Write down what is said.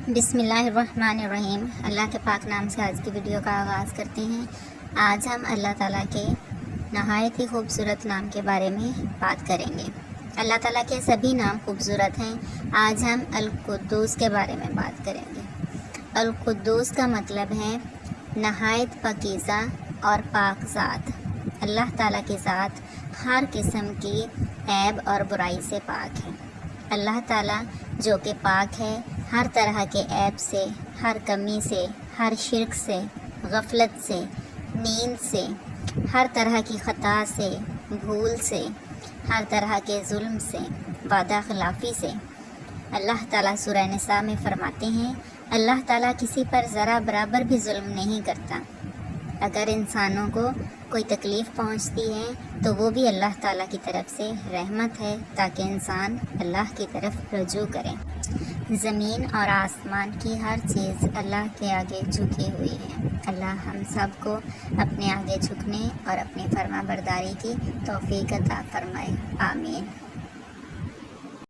بسم اللہ الرحمن الرحیم۔ اللہ کے پاک نام سے آج کی ویڈیو کا آغاز کرتے ہیں۔ آج ہم اللہ تعالیٰ کے نہایت ہی خوبصورت نام کے بارے میں بات کریں گے۔ اللہ تعالیٰ کے سبھی نام خوبصورت ہیں۔ آج ہم القدوس کے بارے میں بات کریں گے۔ القدوس کا مطلب ہے نہایت پاکیزہ اور پاک ذات۔ اللہ تعالیٰ کی ذات ہر قسم کی عیب اور برائی سے پاک ہے۔ اللہ تعالیٰ جو کہ پاک ہے، ہر طرح کے عیب سے، ہر کمی سے، ہر شرک سے، غفلت سے، نیند سے، ہر طرح کی خطا سے، بھول سے، ہر طرح کے ظلم سے، وعدہ خلافی سے۔ اللہ تعالیٰ سورہ نساء میں فرماتے ہیں، اللہ تعالیٰ کسی پر ذرا برابر بھی ظلم نہیں کرتا۔ اگر انسانوں کو کوئی تکلیف پہنچتی ہے تو وہ بھی اللہ تعالیٰ کی طرف سے رحمت ہے، تاکہ انسان اللہ کی طرف رجوع کرے۔ زمین اور آسمان کی ہر چیز اللہ کے آگے جھکی ہوئی ہے۔ اللہ ہم سب کو اپنے آگے جھکنے اور اپنی فرما برداری کی توفیق عطا فرمائے، آمین۔